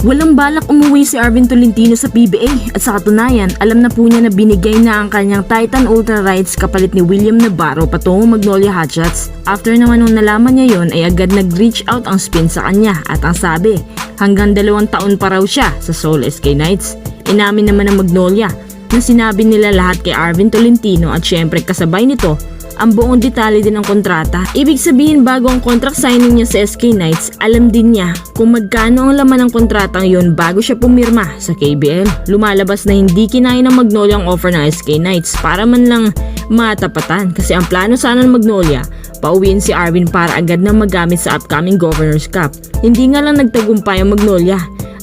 Walang balak umuwi si Arvin Tolentino sa PBA at sa katunayan, alam na po niya na binigay na ang kanyang Titan Ultra rights kapalit ni William Navarro patungong Magnolia Hotshots. After naman nung nalaman niya yon ay agad nag-reach out ang Spin sa kanya at ang sabi, hanggang 2 taon pa raw siya sa Seoul SK Knights. Inamin naman ng Magnolia na sinabi nila lahat kay Arvin Tolentino at syempre kasabay nito ang buong detalye din ng kontrata. Ibig sabihin bago ang contract signing niya sa SK Knights, alam din niya kung magkano ang laman ng kontratang yun bago siya pumirma sa KBL. Lumalabas na hindi kinaya ng Magnolia ang offer ng SK Knights para man lang matapatan kasi ang plano sana ng Magnolia, pauwiin si Arvin para agad na magamit sa upcoming Governor's Cup. Hindi nga lang nagtagumpay ang Magnolia.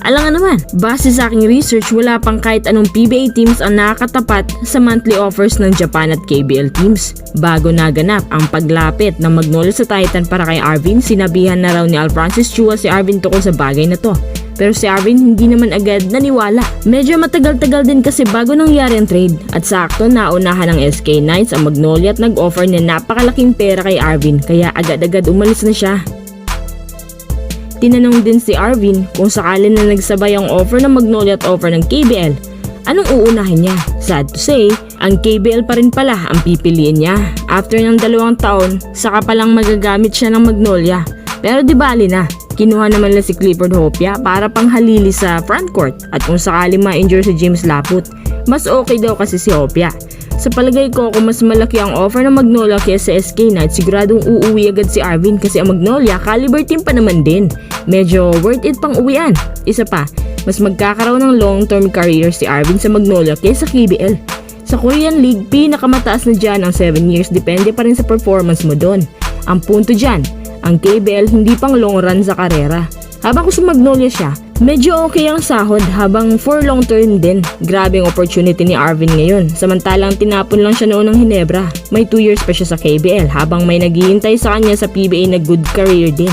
Alam nga naman, base sa aking research, wala pang kahit anong PBA teams ang nakakatapat sa monthly offers ng Japan at KBL teams. Bago naganap ang paglapit ng Magnolia sa Titan para kay Arvin, sinabihan na raw ni Alfrancis Chua si Arvin tungkol sa bagay na to. Pero si Arvin hindi naman agad naniwala. Medyo matagal-tagal din kasi bago nangyari ang trade at sakto naunahan ng SK Knights ang Magnolia at nag-offer na napakalaking pera kay Arvin kaya agad-agad umalis na siya. Tinanong din si Arvin kung sakali na nagsabay ang offer ng Magnolia at offer ng KBL, anong uunahin niya? Sad to say, ang KBL pa rin pala ang pipiliin niya. After ng 2 taon, saka palang magagamit siya ng Magnolia. Pero di bali na, kinuha naman na si Clifford Hopia para panghalili sa frontcourt at kung sakali ma-injure si James Laput, mas okay daw kasi si Hopia. Sa palagay ko kung mas malaki ang offer ng Magnolia kaysa SK Knights, siguradong uuwi agad si Arvin kasi ang Magnolia caliber team pa naman din. Medyo worth it pang uwian. Isa pa, mas magkakaroon ng long-term career si Arvin sa Magnolia kaysa KBL. Sa Korean League, pinakamataas na dyan ang 7 years, depende pa rin sa performance mo doon. Ang punto dyan, ang KBL hindi pang long run sa karera. Habang kung sa Magnolia siya, medyo okay ang sahod habang for long term din. Grabe ang opportunity ni Arvin ngayon. Samantalang tinapon lang siya noon ng Hinebra. May 2 years pa siya sa KBL habang may naghihintay sa kanya sa PBA na good career din.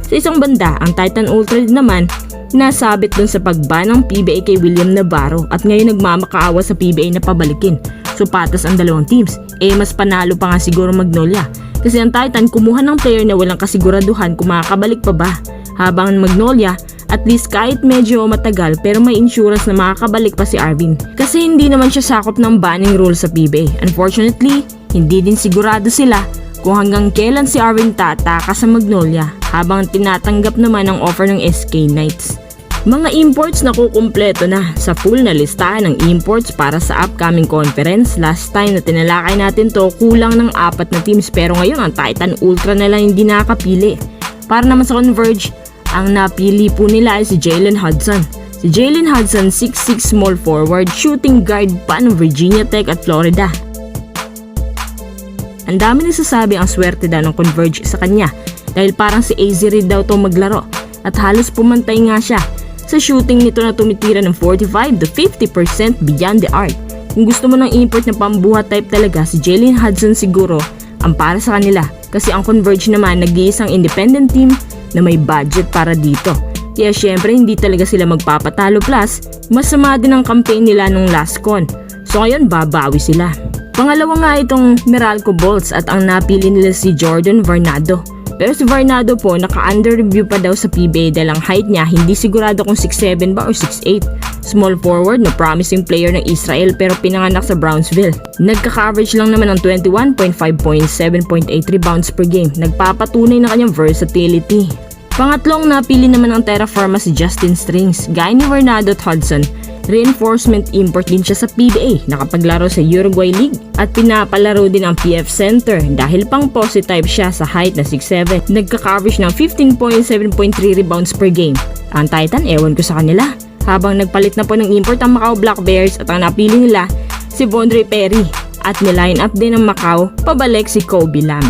Sa isang banda, ang Titan Ultra naman nasabit dun sa pagban ng PBA kay William Navarro at ngayon nagmamakaawa sa PBA na pabalikin. So patas ang dalawang teams. Mas panalo pa nga siguro Magnolia. Kasi ang Titan kumuha ng player na walang kasiguraduhan kung makakabalik pa ba. Habang ang Magnolia, at least kahit medyo matagal pero may insurance na makakabalik pa si Arvin. Kasi hindi naman siya sakop ng banning rule sa PBA. Unfortunately, hindi din sigurado sila kung hanggang kailan si Arvin tataka sa Magnolia habang tinatanggap naman ang offer ng SK Knights. Mga imports na kukumpleto na sa full na listahan ng imports para sa upcoming conference. Last time na tinalakay natin to, kulang ng 4 na teams pero ngayon ang Titan Ultra na lang hindi nakakapili. Para naman sa Converge, ang napili po nila ay si Jalen Hudson. Si Jalen Hudson, 6'6" small forward, shooting guard pa ng Virginia Tech at Florida. Ang dami nagsasabi ang swerte daw ng Converge sa kanya dahil parang si AZ Reed daw to maglaro at halos pumantay nga siya sa shooting nito na tumitira ng 45 to 50% beyond the arc. Kung gusto mo ng import na pambuhat type talaga, si Jalen Hudson siguro ang para sa kanila kasi ang Converge naman nag-iisang independent team na may budget para dito. Kaya syempre hindi talaga sila magpapatalo plus masama din ang campaign nila nung last con. So ngayon babawi sila. Pangalawa nga itong Meralco Bolts at ang napili nila si Jordan Varnado. Pero si Varnado po naka-under review pa daw sa PBA dahil ang height niya hindi sigurado kung 6'7" ba or 6'8". Small forward na promising player ng Israel pero pinanganak sa Brownsville. Nagka-coverage lang naman ng 21.5 points, 7.8 rebounds per game. Nagpapatunay na kanyang versatility. Pangatlong napili naman ng Terra Firma si Justin Strings. Gaya ni Varnado at Hudson, reinforcement import din siya sa PBA, nakapaglaro sa Uruguay League at pinapalaro din ang PF Center dahil pang posse type siya sa height na 6'7". Nagka-coverage ng 15.7.3 rebounds per game. Ang Titan, ewan ko sa kanila. Habang nagpalit na po ng import ang Macau Black Bears at ang napili nila si Vondre Perry at niline up din ng Macau pabalik si Kobe Lam.